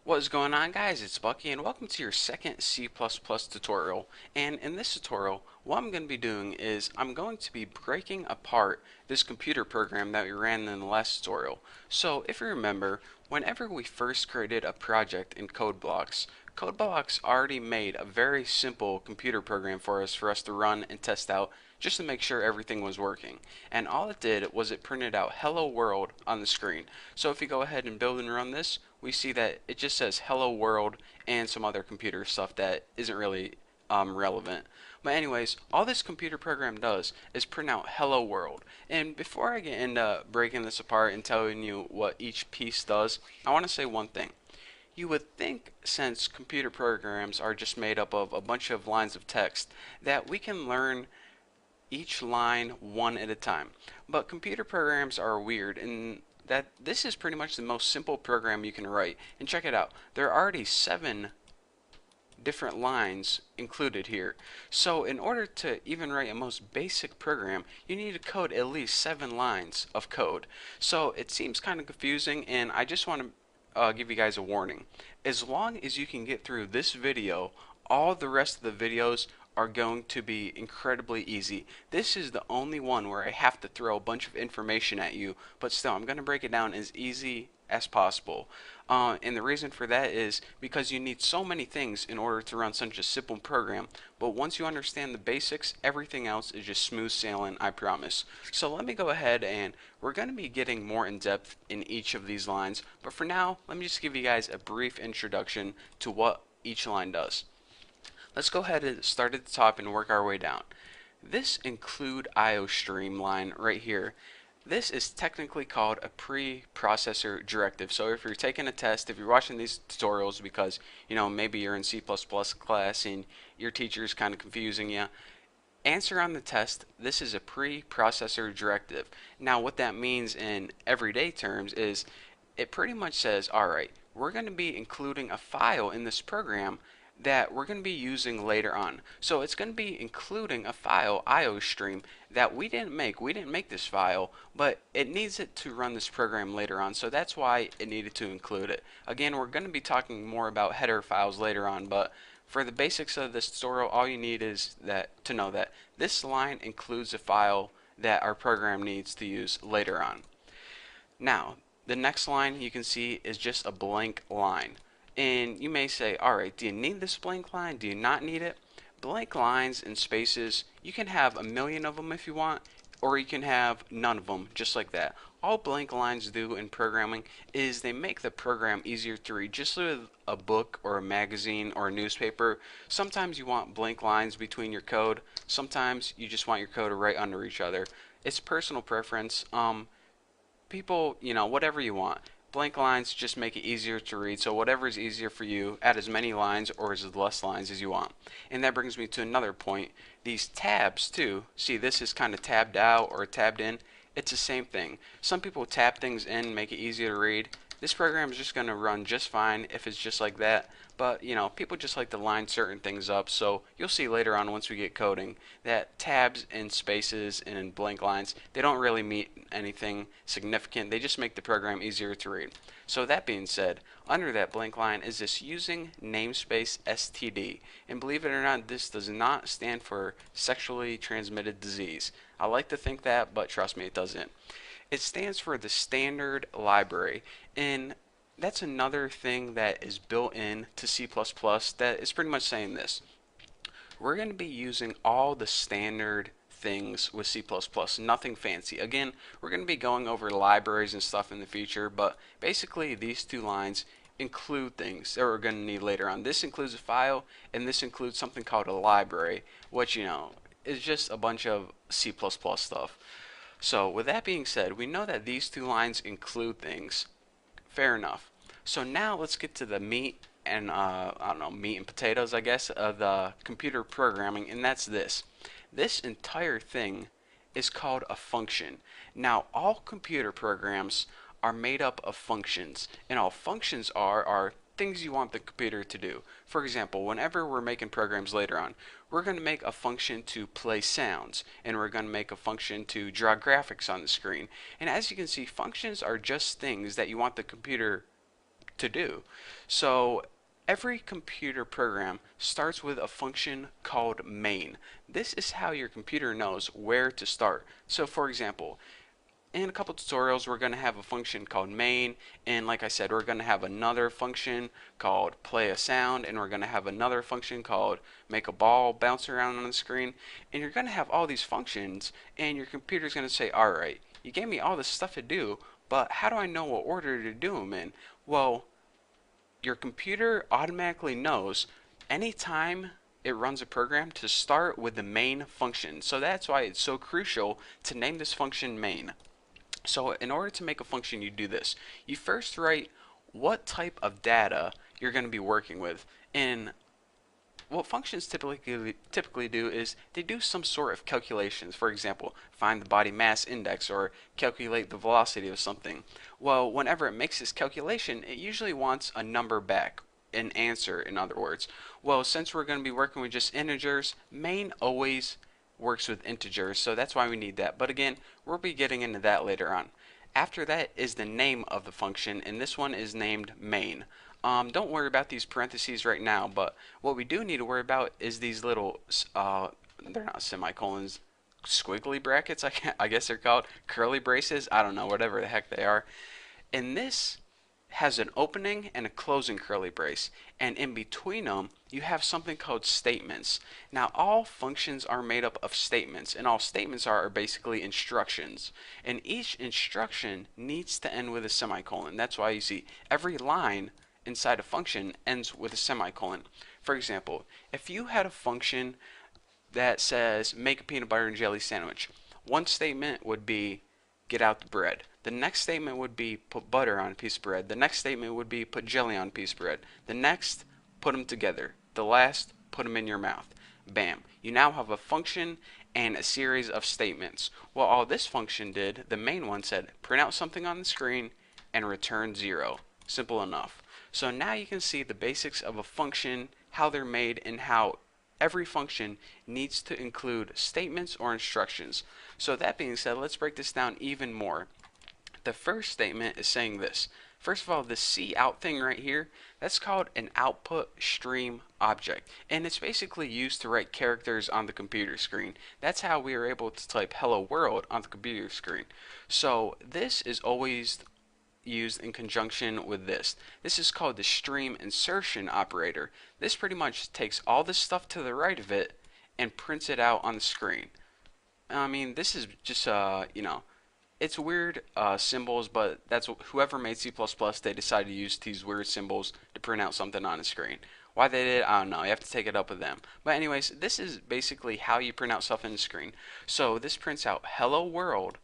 What is going on, guys? It's Bucky and welcome to your second C++ tutorial. And in this tutorial, what I'm going to be doing is I'm going to be breaking apart this computer program that we ran in the last tutorial. So if you remember, whenever we first created a project in CodeBlocks already made a very simple computer program for us to run and test out just to make sure everything was working. And all it did was it printed out hello world on the screen. So if you go ahead and build and run this, we see that it just says hello world and some other computer stuff that isn't really relevant. But anyways, all this computer program does is print out hello world. And before I get into breaking this apart and telling you what each piece does, I want to say one thing. You would think, since computer programs are just made up of a bunch of lines of text, that we can learn each line one at a time. But computer programs are weird in that this is pretty much the most simple program you can write. And check it out, there are already 7 different lines included here. So in order to even write a most basic program, you need to code at least 7 lines of code. So it seems kind of confusing, and I just want to give you guys a warning. As long as you can get through this video, all the rest of the videos are going to be incredibly easy. This is the only one where I have to throw a bunch of information at you, but still I'm going to break it down as easy as possible. And the reason for that is because you need so many things in order to run such a simple program, but once you understand the basics, everything else is just smooth sailing, I promise. So let me go ahead, and we're going to be getting more in depth in each of these lines, but for now, let me just give you guys a brief introduction to what each line does. Let's go ahead and start at the top and work our way down. This include IO stream line right here, this is technically called a pre-processor directive. So if you're taking a test, if you're watching these tutorials because maybe you're in C++ class and your teacher is kind of confusing you, answer on the test, this is a pre-processor directive. Now what that means in everyday terms is it pretty much says, alright, we're going to be including a file in this program that we're going to be using later on. So it's going to be including a file, IO stream, that we didn't make. We didn't make this file, but it needs it to run this program later on. So that's why it needed to include it. Again, we're going to be talking more about header files later on, but for the basics of this tutorial, all you need is to know that this line includes a file that our program needs to use later on. Now, the next line you can see is just a blank line. And you may say, alright, do you need this blank line? Do you not need it? Blank lines and spaces, you can have a million of them if you want, or you can have none of them, just like that. All blank lines do in programming is they make the program easier to read. Just like a book or a magazine or a newspaper, sometimes you want blank lines between your code, sometimes you just want your code right under each other. It's personal preference. People, whatever you want. Blank lines just make it easier to read, so whatever is easier for you, add as many lines or as less lines as you want. And that brings me to another point. These tabs too, see this is kind of tabbed out or tabbed in. It's the same thing. Some people tab things in, make it easier to read. This program is just going to run just fine if it's just like that, but people just like to line certain things up, so you'll see later on once we get coding that tabs and spaces and blank lines, they don't really mean anything significant. They just make the program easier to read. So that being said, under that blank line is this using namespace STD, and believe it or not, this does not stand for sexually transmitted disease. I like to think that, but trust me, it doesn't. It stands for the standard library, and that's another thing that is built in to C++ that is pretty much saying this. We're going to be using all the standard things with C++, nothing fancy. Again, we're going to be going over libraries and stuff in the future, but basically these two lines include things that we're going to need later on. This includes a file, and this includes something called a library, which is just a bunch of C++ stuff. So with that being said, we know that these two lines include things. Fair enough. So now let's get to the meat and I don't know, meat and potatoes, I guess, of the computer programming, and that's this. This entire thing is called a function. Now, all computer programs are made up of functions, and all functions are things you want the computer to do. For example, whenever we're making programs later on, we're going to make a function to play sounds, and we're going to make a function to draw graphics on the screen. And as you can see, functions are just things that you want the computer to do. So every computer program starts with a function called main. This is how your computer knows where to start. So for example, in a couple tutorials we're going to have a function called main, and like I said, we're going to have another function called play a sound, and we're going to have another function called make a ball bounce around on the screen. And you're going to have all these functions, and your computer's going to say, alright, you gave me all this stuff to do, but how do I know what order to do them in? Well, your computer automatically knows anytime it runs a program to start with the main function. So that's why it's so crucial to name this function main. So in order to make a function, you do this. You first write what type of data you're going to be working with. And what functions typically do is they do some sort of calculations. For example, find the body mass index or calculate the velocity of something. Well, whenever it makes this calculation, it usually wants a number back, an answer in other words. Well, since we're going to be working with just integers, main always works with integers, so that's why we need that. But again, we'll be getting into that later on. After that is the name of the function, and this one is named main. Don't worry about these parentheses right now, but what we do need to worry about is these little, they're not semicolons, squiggly brackets, I guess they're called, curly braces, I don't know, whatever the heck they are. And this has an opening and a closing curly brace, and in between them you have something called statements. Now all functions are made up of statements, and all statements are basically instructions, and each instruction needs to end with a semicolon. That's why you see every line inside a function ends with a semicolon. For example, if you had a function that says make a peanut butter and jelly sandwich, one statement would be get out the bread. The next statement would be put butter on a piece of bread. The next statement would be put jelly on a piece of bread. The next, put them together. The last, put them in your mouth. Bam. You now have a function and a series of statements. Well, all this function did, the main one said, print out something on the screen and return 0. Simple enough. So now you can see the basics of a function, how they're made, and how every function needs to include statements or instructions. So that being said, let's break this down even more. The first statement is saying this. First of all, the C out thing right here, that's called an output stream object, and it's basically used to write characters on the computer screen. That's how we are able to type hello world on the computer screen. So this is always used in conjunction with this. This is called the stream insertion operator. This pretty much takes all this stuff to the right of it and prints it out on the screen. I mean, this is just it's weird symbols, but that's whoever made C++, they decided to use these weird symbols to print out something on a screen. Why they did, I don't know. You have to take it up with them. But anyways, this is basically how you print out stuff in the screen. So this prints out hello world,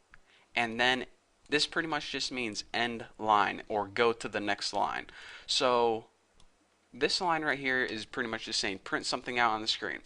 and then this pretty much just means end line or go to the next line. So this line right here is pretty much just saying print something out on the screen.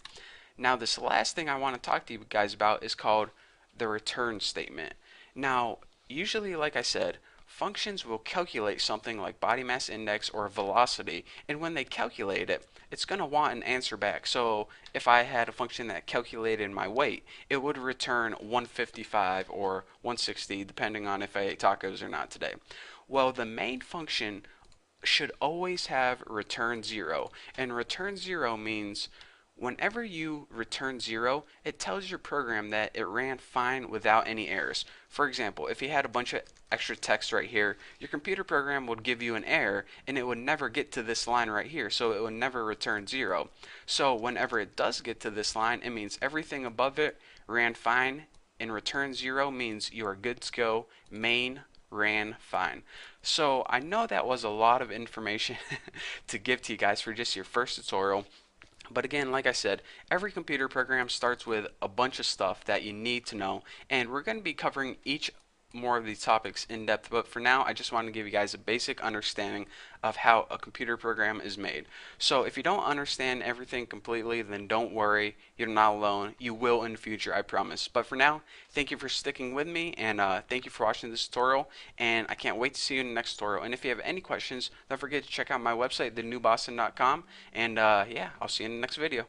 Now this last thing I want to talk to you guys about is called the return statement. Now usually, like I said, functions will calculate something like body mass index or velocity, and when they calculate it, it's going to want an answer back. So if I had a function that calculated my weight, it would return 155 or 160 depending on if I ate tacos or not today. Well, the main function should always have return 0, and return 0 means whenever you return 0, it tells your program that it ran fine without any errors. For example, if you had a bunch of extra text right here, your computer program would give you an error and it would never get to this line right here, so it would never return 0. So whenever it does get to this line, it means everything above it ran fine, and return 0 means you are good to go. Main ran fine. So I know that was a lot of information to give to you guys for just your first tutorial. But again, like I said, every computer program starts with a bunch of stuff that you need to know, and we're going to be covering each more of these topics in depth, but for now I just want to give you guys a basic understanding of how a computer program is made. So if you don't understand everything completely, then don't worry, you're not alone. You will in the future, I promise. But for now, thank you for sticking with me, and thank you for watching this tutorial, and I can't wait to see you in the next tutorial. And if you have any questions, don't forget to check out my website, thenewboston.com, and yeah, I'll see you in the next video.